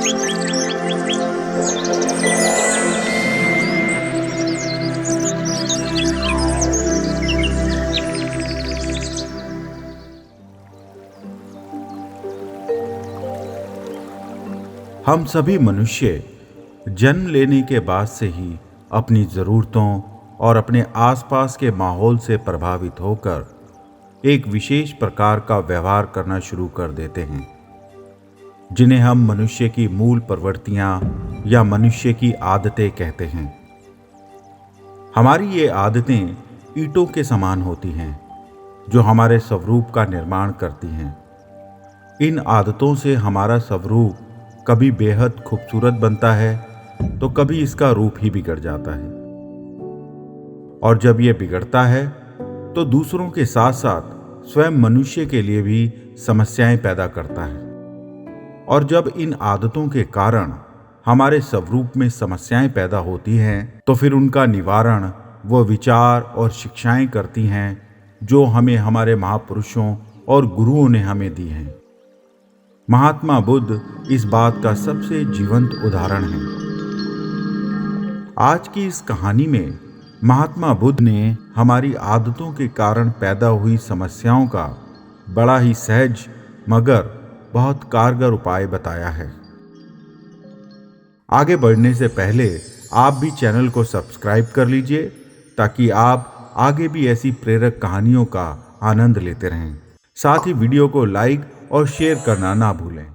हम सभी मनुष्य जन्म लेने के बाद से ही अपनी ज़रूरतों और अपने आसपास के माहौल से प्रभावित होकर एक विशेष प्रकार का व्यवहार करना शुरू कर देते हैं, जिन्हें हम मनुष्य की मूल प्रवृत्तियां या मनुष्य की आदतें कहते हैं। हमारी ये आदतें ईंटों के समान होती हैं, जो हमारे स्वरूप का निर्माण करती हैं। इन आदतों से हमारा स्वरूप कभी बेहद खूबसूरत बनता है तो कभी इसका रूप ही बिगड़ जाता है, और जब यह बिगड़ता है तो दूसरों के साथ साथ स्वयं मनुष्य के लिए भी समस्याएं पैदा करता है। और जब इन आदतों के कारण हमारे स्वरूप में समस्याएं पैदा होती हैं तो फिर उनका निवारण वो विचार और शिक्षाएं करती हैं जो हमें हमारे महापुरुषों और गुरुओं ने हमें दी हैं। महात्मा बुद्ध इस बात का सबसे जीवंत उदाहरण है। आज की इस कहानी में महात्मा बुद्ध ने हमारी आदतों के कारण पैदा हुई समस्याओं का बड़ा ही सहज मगर बहुत कारगर उपाय बताया है। आगे बढ़ने से पहले आप भी चैनल को सब्सक्राइब कर लीजिए ताकि आप आगे भी ऐसी प्रेरक कहानियों का आनंद लेते रहें। साथ ही वीडियो को लाइक और शेयर करना ना भूलें।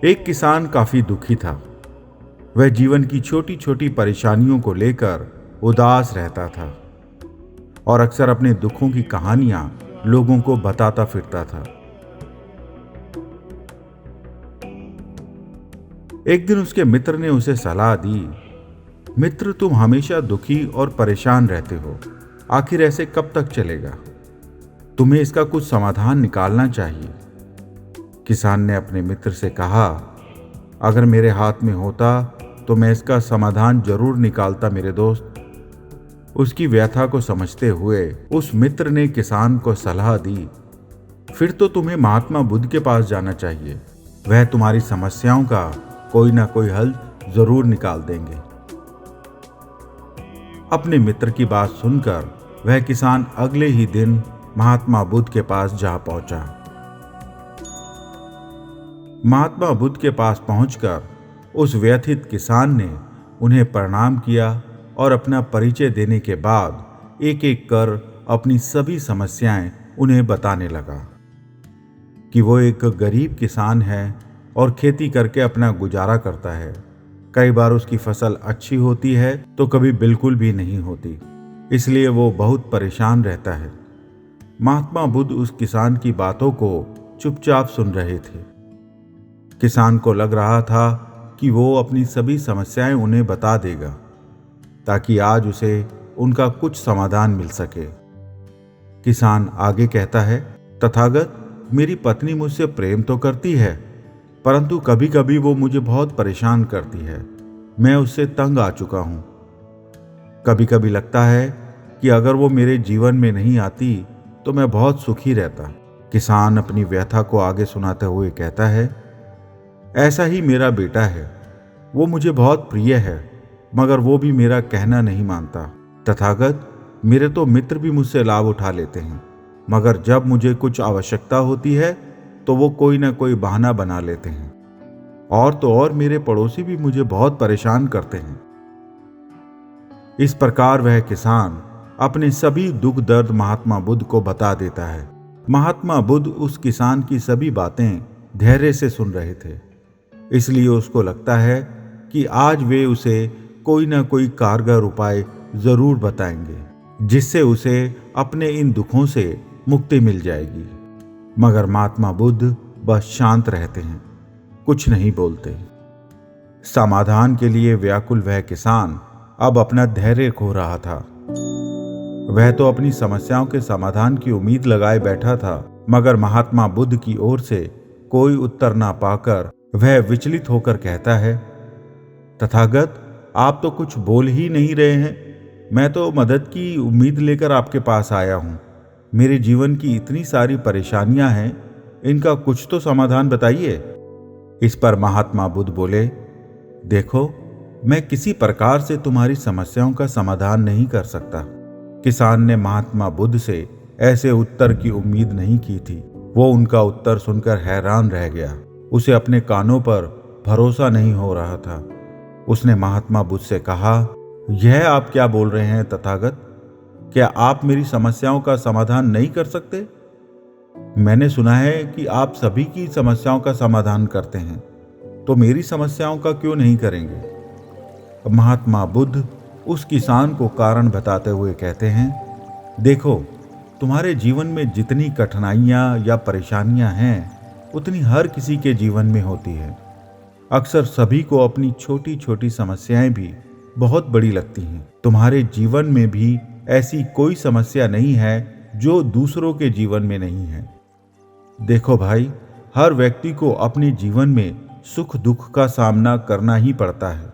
एक किसान काफी दुखी था। वह जीवन की छोटी छोटी परेशानियों को लेकर उदास रहता था और अक्सर अपने दुखों की कहानियां लोगों को बताता फिरता था। एक दिन उसके मित्र ने उसे सलाह दी, मित्र, तुम हमेशा दुखी और परेशान रहते हो, आखिर ऐसे कब तक चलेगा? तुम्हें इसका कुछ समाधान निकालना चाहिए। किसान ने अपने मित्र से कहा, अगर मेरे हाथ में होता तो मैं इसका समाधान जरूर निकालता मेरे दोस्त। उसकी व्यथा को समझते हुए उस मित्र ने किसान को सलाह दी, फिर तो तुम्हें महात्मा बुद्ध के पास जाना चाहिए। वह तुम्हारी समस्याओं का कोई ना कोई हल जरूर निकाल देंगे। अपने मित्र की बात सुनकर वह किसान अगले ही दिन महात्मा बुद्ध के पास जा पहुंचा। महात्मा बुद्ध के पास पहुंचकर उस व्यथित किसान ने उन्हें प्रणाम किया और अपना परिचय देने के बाद एक एक कर अपनी सभी समस्याएं उन्हें बताने लगा कि वो एक गरीब किसान है और खेती करके अपना गुजारा करता है। कई बार उसकी फसल अच्छी होती है तो कभी बिल्कुल भी नहीं होती, इसलिए वो बहुत परेशान रहता है। महात्मा बुद्ध उस किसान की बातों को चुपचाप सुन रहे थे। किसान को लग रहा था कि वो अपनी सभी समस्याएं उन्हें बता देगा ताकि आज उसे उनका कुछ समाधान मिल सके। किसान आगे कहता है, तथागत, मेरी पत्नी मुझसे प्रेम तो करती है, परंतु कभी कभी वो मुझे बहुत परेशान करती है। मैं उससे तंग आ चुका हूं। कभी कभी लगता है कि अगर वो मेरे जीवन में नहीं आती तो मैं बहुत सुखी रहता। किसान अपनी व्यथा को आगे सुनाते हुए कहता है, ऐसा ही मेरा बेटा है। वो मुझे बहुत प्रिय है, मगर वो भी मेरा कहना नहीं मानता। तथागत, मेरे तो मित्र भी मुझसे लाभ उठा लेते हैं, मगर जब मुझे कुछ आवश्यकता होती है तो वो कोई ना कोई बहाना बना लेते हैं। और तो और मेरे पड़ोसी भी मुझे बहुत परेशान करते हैं। इस प्रकार वह किसान अपने सभी दुख दर्द महात्मा बुद्ध को बता देता है। महात्मा बुद्ध उस किसान की सभी बातें धैर्य से सुन रहे थे, इसलिए उसको लगता है कि आज वे उसे कोई ना कोई कारगर उपाय जरूर बताएंगे जिससे उसे अपने इन दुखों से मुक्ति मिल जाएगी। मगर महात्मा बुद्ध बस शांत रहते हैं, कुछ नहीं बोलते। समाधान के लिए व्याकुल वह किसान अब अपना धैर्य खो रहा था। वह तो अपनी समस्याओं के समाधान की उम्मीद लगाए बैठा था, मगर महात्मा बुद्ध की ओर से कोई उत्तर ना पाकर वह विचलित होकर कहता है, तथागत, आप तो कुछ बोल ही नहीं रहे हैं। मैं तो मदद की उम्मीद लेकर आपके पास आया हूं। मेरे जीवन की इतनी सारी परेशानियां हैं इनका कुछ तो समाधान बताइए। इस पर महात्मा बुद्ध बोले, देखो, मैं किसी प्रकार से तुम्हारी समस्याओं का समाधान नहीं कर सकता। किसान ने महात्मा बुद्ध से ऐसे उत्तर की उम्मीद नहीं की थी। वो उनका उत्तर सुनकर हैरान रह गया। उसे अपने कानों पर भरोसा नहीं हो रहा था। उसने महात्मा बुद्ध से कहा, यह आप क्या बोल रहे हैं तथागत? क्या आप मेरी समस्याओं का समाधान नहीं कर सकते? मैंने सुना है कि आप सभी की समस्याओं का समाधान करते हैं, तो मेरी समस्याओं का क्यों नहीं करेंगे? महात्मा बुद्ध उस किसान को कारण बताते हुए कहते हैं, देखो, तुम्हारे जीवन में जितनी कठिनाइयां या परेशानियां हैं, उतनी हर किसी के जीवन में होती है। अक्सर सभी को अपनी छोटी छोटी समस्याएं भी बहुत बड़ी लगती हैं। तुम्हारे जीवन में भी ऐसी कोई समस्या नहीं है जो दूसरों के जीवन में नहीं है। देखो भाई, हर व्यक्ति को अपने जीवन में सुख दुख का सामना करना ही पड़ता है।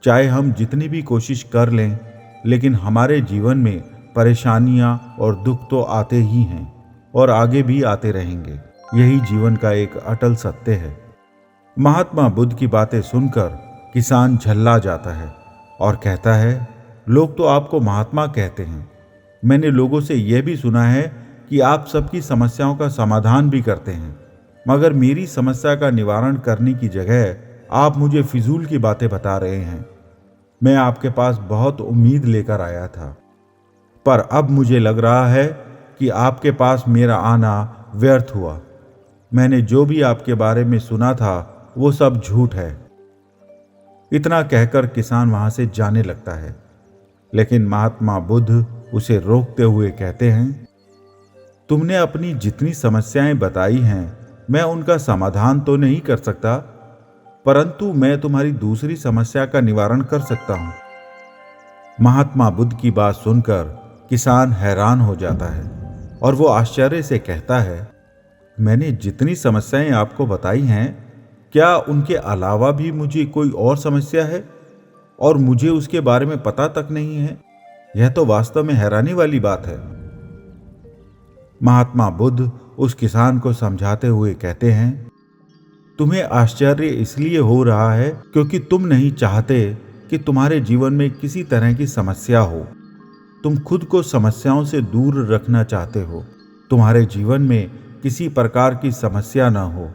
चाहे हम जितनी भी कोशिश कर लें, लेकिन हमारे जीवन में परेशानियां और दुख तो आते ही हैं और आगे भी आते रहेंगे। यही जीवन का एक अटल सत्य है। महात्मा बुद्ध की बातें सुनकर किसान झल्ला जाता है और कहता है, लोग तो आपको महात्मा कहते हैं। मैंने लोगों से यह भी सुना है कि आप सबकी समस्याओं का समाधान भी करते हैं, मगर मेरी समस्या का निवारण करने की जगह आप मुझे फिजूल की बातें बता रहे हैं। मैं आपके पास बहुत उम्मीद लेकर आया था, पर अब मुझे लग रहा है कि आपके पास मेरा आना व्यर्थ हुआ। मैंने जो भी आपके बारे में सुना था वो सब झूठ है। इतना कहकर किसान वहां से जाने लगता है, लेकिन महात्मा बुद्ध उसे रोकते हुए कहते हैं, तुमने अपनी जितनी समस्याएं बताई हैं, मैं उनका समाधान तो नहीं कर सकता, परंतु मैं तुम्हारी दूसरी समस्या का निवारण कर सकता हूं। महात्मा बुद्ध की बात सुनकर किसान हैरान हो जाता है और वो आश्चर्य से कहता है, मैंने जितनी समस्याएं आपको बताई हैं, क्या उनके अलावा भी मुझे कोई और समस्या है और मुझे उसके बारे में पता तक नहीं है? यह तो वास्तव में हैरानी वाली बात है। महात्मा बुद्ध उस किसान को समझाते हुए कहते हैं, तुम्हें आश्चर्य इसलिए हो रहा है क्योंकि तुम नहीं चाहते कि तुम्हारे जीवन में किसी तरह की समस्या हो। तुम खुद को समस्याओं से दूर रखना चाहते हो। तुम्हारे जीवन में किसी प्रकार की समस्या न हो,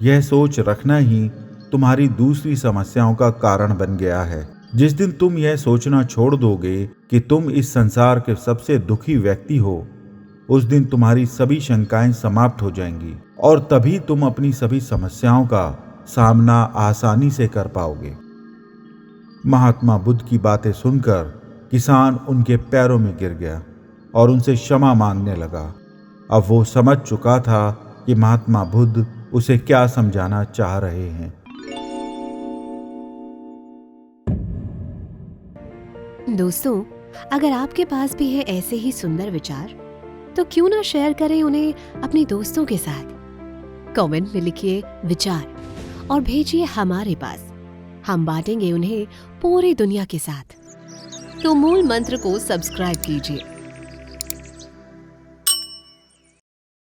यह सोच रखना ही तुम्हारी दूसरी समस्याओं का कारण बन गया है। जिस दिन तुम यह सोचना छोड़ दोगे कि तुम इस संसार के सबसे दुखी व्यक्ति हो, उस दिन तुम्हारी सभी शंकाएं समाप्त हो जाएंगी और तभी तुम अपनी सभी समस्याओं का सामना आसानी से कर पाओगे। महात्मा बुद्ध की बातें सुनकर किसान उनके पैरों में गिर गया और उनसे क्षमा मांगने लगा। अब वो समझ चुका था कि महात्मा बुद्ध उसे क्या समझाना चाह रहे हैं। दोस्तों, अगर आपके पास भी है ऐसे ही सुंदर विचार, तो क्यों ना शेयर करें उन्हें अपने दोस्तों के साथ। कमेंट में लिखिए विचार और भेजिए हमारे पास। हम बांटेंगे उन्हें पूरी दुनिया के साथ। तो मूल मंत्र को सब्सक्राइब कीजिए